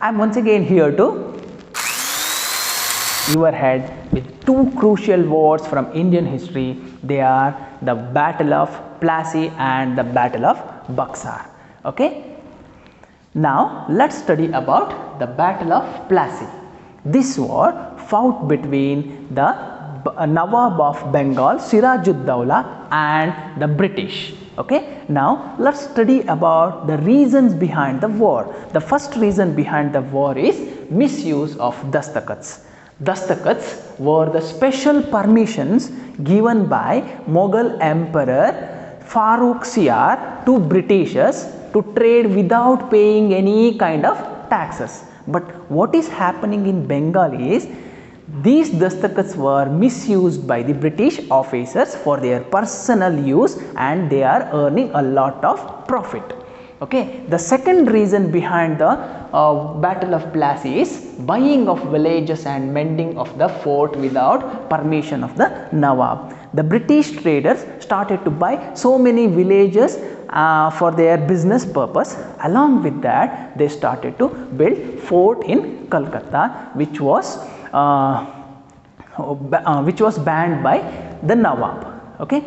I am once again here to your head with two crucial wars from Indian history. They are the Battle of Plassey and the Battle of Buxar. Okay. Now let's study about the Battle of Plassey. This war fought between the Nawab of Bengal Sirajud-Dowla and the British. Okay. Now let's study about the reasons behind the war. The first reason behind the war is misuse of dastakats. Dastakats were the special permissions given by Mughal Emperor Farrukhsiyar to Britishers to trade without paying any kind of taxes. But what is happening in Bengal is these dastakats were misused by the British officers for their personal use and they are earning a lot of profit. Okay. The second reason behind the Battle of Plassey is buying of villages and mending of the fort without permission of the Nawab. The British traders started to buy so many villages for their business purpose. Along with that, they started to build fort in Calcutta, which was banned by the Nawab. Okay.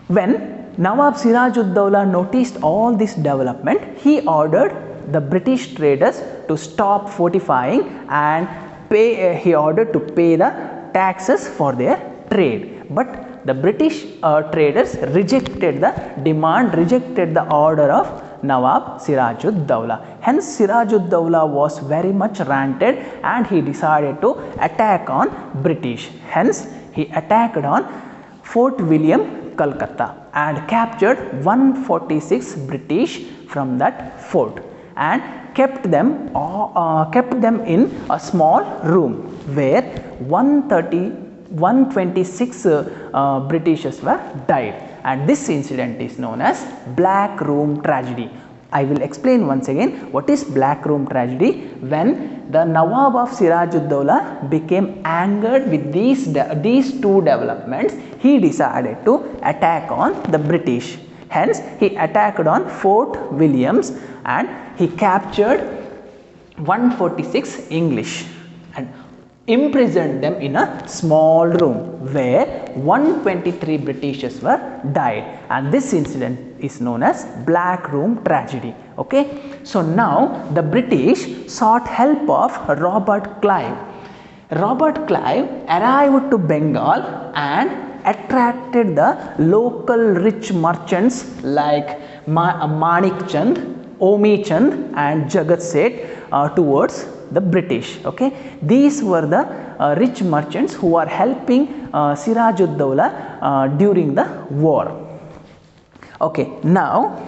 When Nawab Sirajud-Dowla noticed all this development, he ordered the British traders to stop fortifying and he ordered to pay the taxes for their trade. But the British traders rejected the demand, rejected the order of Nawab Sirajud-Dowla. Hence Sirajud-Dowla was very much ranted and he decided to attack on British. Hence he attacked on Fort William, Calcutta and captured 146 British from that fort and kept them in a small room where 126 Britishers were died, and this incident is known as Black Room Tragedy. I will explain once again what is Black Room Tragedy. When the Nawab of Sirajud-Dowla became angered with these two developments, he decided to attack on the British. Hence he attacked on Fort Williams and he captured 146 English and imprisoned them in a small room where 123 Britishers were died, and this incident is known as Black Room Tragedy. Okay. So now the British sought help of Robert Clive. Robert Clive arrived to Bengal and attracted the local rich merchants like Manik Chand, Omi Chand and Jagat Seth towards the British. Okay. These were the rich merchants who are helping Sirajud-Dowla during the war. Okay. Now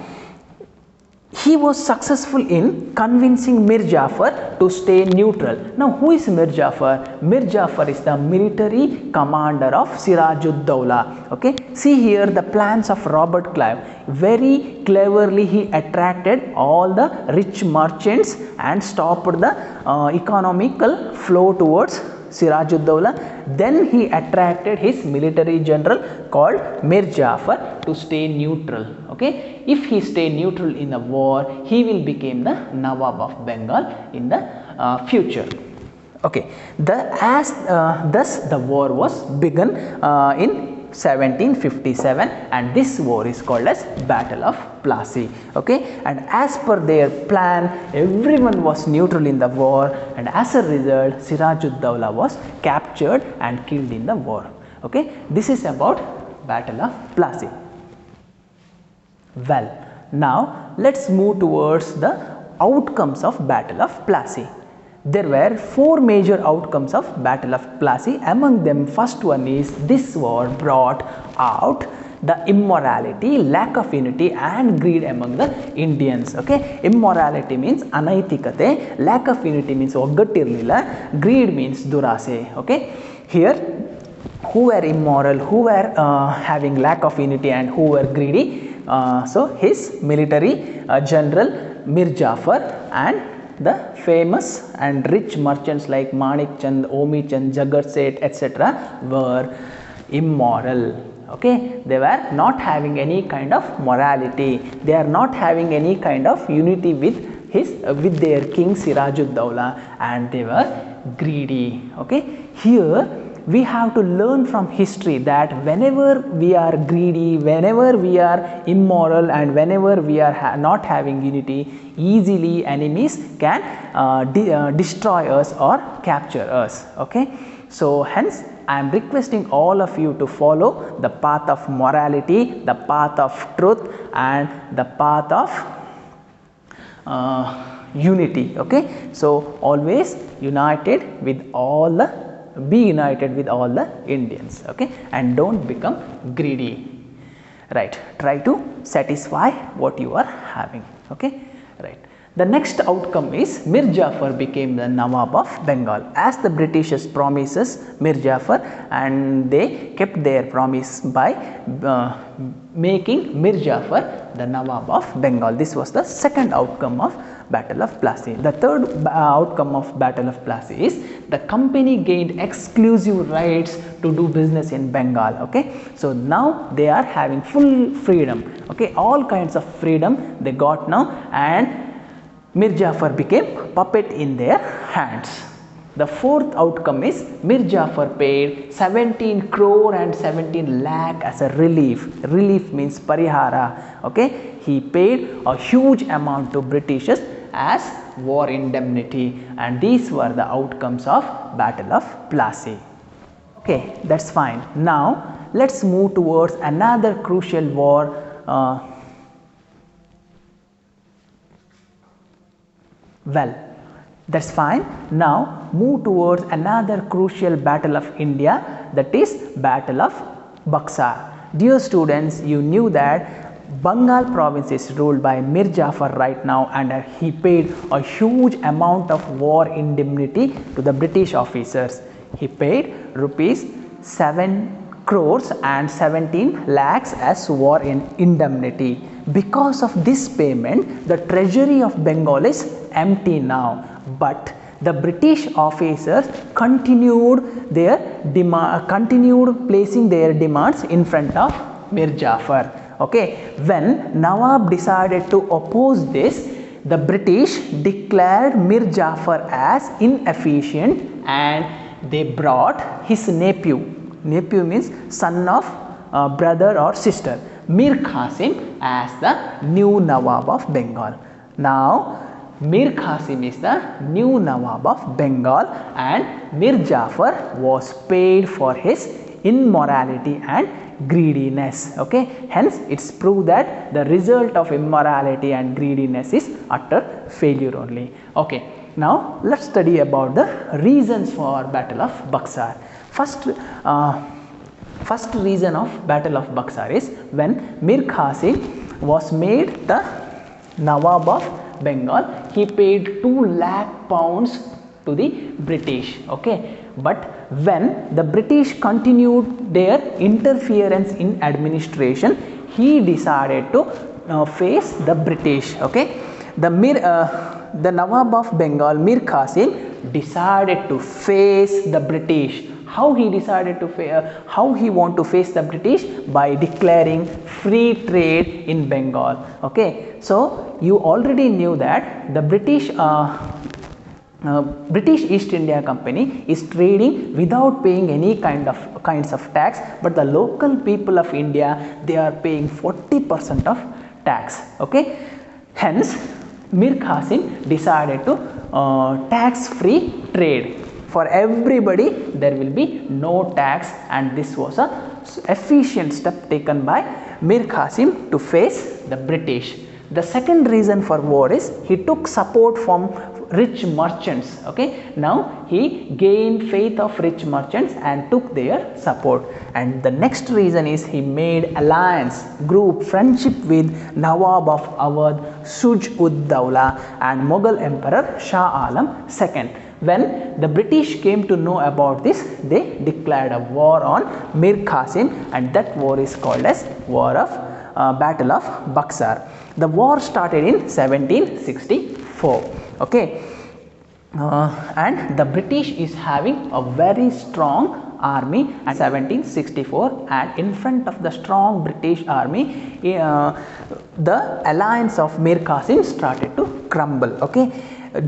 he was successful in convincing Mir Jafar to stay neutral. Now who is Mir Jafar? Mir Jafar is the military commander of Sirajud-Dowla. Okay. See here the plans of Robert Clive. Very cleverly he attracted all the rich merchants and stopped the economical flow towards Sirajud-Dowla. Then he attracted his military general called Mir Jafar to stay neutral. Okay. If he stay neutral in a war, he will become the Nawab of Bengal in the future. Okay. Thus the war was begun in 1757 and this war is called as Battle of Plassey. Okay. And as per their plan, everyone was neutral in the war, and as a result Sirajud-Dowla was captured and killed in the war. Okay. This is about Battle of Plassey. Well, now let's move towards the outcomes of Battle of Plassey. There were four major outcomes of Battle of Plassey. Among them, first one is this war brought out the immorality, lack of unity and greed among the Indians. Okay. Immorality means anaitikate, lack of unity means oggattirlilla, greed means durase. Okay. Here who were immoral, who were having lack of unity and who were greedy. So his military general Mir Jafar and the famous and rich merchants like Manik Chand, Omi Chand, Jagat Seth etc. were immoral. Okay, they were not having any kind of morality. They are not having any kind of unity with with their king Sirajuddaulah, and they were greedy. Okay, here we have to learn from history that whenever we are greedy, whenever we are immoral, and whenever we are not having unity, easily enemies can destroy us or capture us. Okay, so hence I am requesting all of you to follow the path of morality, the path of truth, and the path of unity. Okay, so always united with all the, be united with all the Indians. Okay, and don't become greedy. Right, try to satisfy what you are having. Okay, right. The next outcome is Mir Jafar became the Nawab of Bengal, as the Britishers promises Mir Jafar, and they kept their promise by making Mir Jafar the Nawab of Bengal. This was the second outcome of Battle of Plassey. The third outcome of Battle of Plassey is the company gained exclusive rights to do business in Bengal. Okay, so now they are having full freedom. Okay, all kinds of freedom they got now, and Mir Jafar became puppet in their hands. The fourth outcome is Mir Jafar paid 17 crore and 17 lakh as a relief. Relief means parihara. Okay, he paid a huge amount to Britishers as war indemnity, and these were the outcomes of Battle of Plassey. Okay, that's fine. Now let's move towards another crucial war. Well, that's fine. Now move towards another crucial battle of India, that is Battle of Buxar. Dear students, you knew that Bengal province is ruled by Mir Jafar right now, and he paid a huge amount of war indemnity to the British officers. He paid rupees 7 crores and 17 lakhs as war indemnity. Because of this payment, the treasury of Bengal is empty now, but the British officers continued placing their demands in front of Mir Jafar. Okay, when Nawab decided to oppose this, the British declared Mir Jafar as inefficient, and they brought his nephew means son of brother or sister, Mir Qasim, as the new Nawab of Bengal. Now Mir Qasim is the new Nawab of Bengal, and Mir Jafar was paid for his immorality and greediness. Okay, hence it's proved that the result of immorality and greediness is utter failure only. Okay, now let's study about the reasons for Battle of Buxar. First reason of Battle of Buxar is when Mir Qasim was made the Nawab of Bengal, he paid 2 lakh pounds to the British. Okay, but when the British continued their interference in administration, he decided to face the British. Okay, the Nawab of Bengal, Mir Qasim, decided to face the British. How he decided to how he want to face the British? By declaring free trade in Bengal. Okay, so you already knew that the British East India Company is trading without paying any kinds of tax, but the local people of India, they are paying 40% of tax. Okay, hence Mir Qasim decided to tax free trade. For everybody there will be no tax, and this was a efficient step taken by Mir Qasim to face the British. The second reason for war is he took support from rich merchants. Okay, now he gained faith of rich merchants and took their support. And the next reason is he made alliance, group, friendship with Nawab of Awadh, Shuj-ud-Dawla, and Mughal Emperor Shah Alam II. When the British came to know about this, they declared a war on Mir Qasim, and that war is called as Battle of Buxar. The war started in 1764. Okay, and the British is having a very strong army at 1764, and in front of the strong British army, the alliance of Mir Qasim started to crumble. Okay,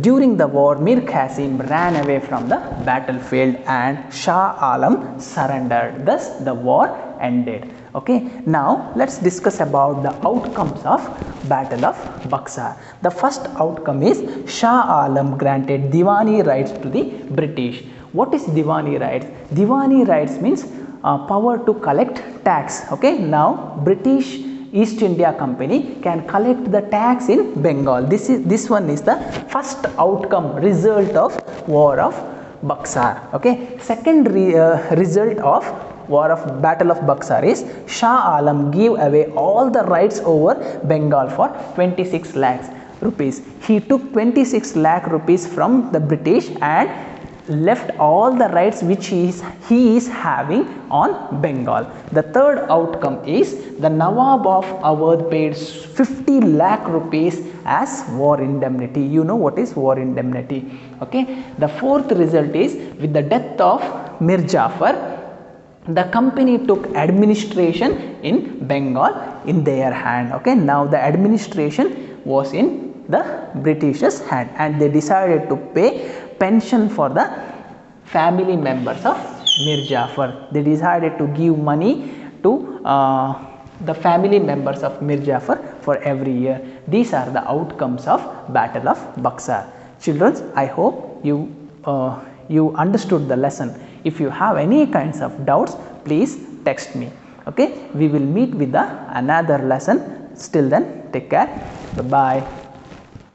during the war, Mir Qasim ran away from the battlefield and Shah Alam surrendered. Thus, the war ended. Okay, now let's discuss about the outcomes of Battle of Buxar. The first outcome is Shah Alam granted Diwani rights to the British. What is Diwani rights? Diwani rights means power to collect tax. Okay, now British East India Company can collect the tax in Bengal. This one is the first outcome result of War of Buxar. Okay, second result of War of Battle of Buxar is Shah Alam gave away all the rights over Bengal for 26 lakhs rupees. He took 26 lakh rupees from the British and left all the rights which he is having on Bengal. The third outcome is the Nawab of Awadh paid 50 lakh rupees as war indemnity. You know what is war indemnity. Okay. The fourth result is with the death of Mir Jafar, the company took administration in Bengal in their hand. Okay. Now the administration was in the British's hand and they decided to pay pension for the family members of Mir Jafar. They decided to give money to the family members of Mir Jafar for every year. These are the outcomes of Battle of Buxar. Children, I hope you understood the lesson. If you have any kinds of doubts, please text me. Okay, we will meet with another lesson. Till then, take care. Bye bye.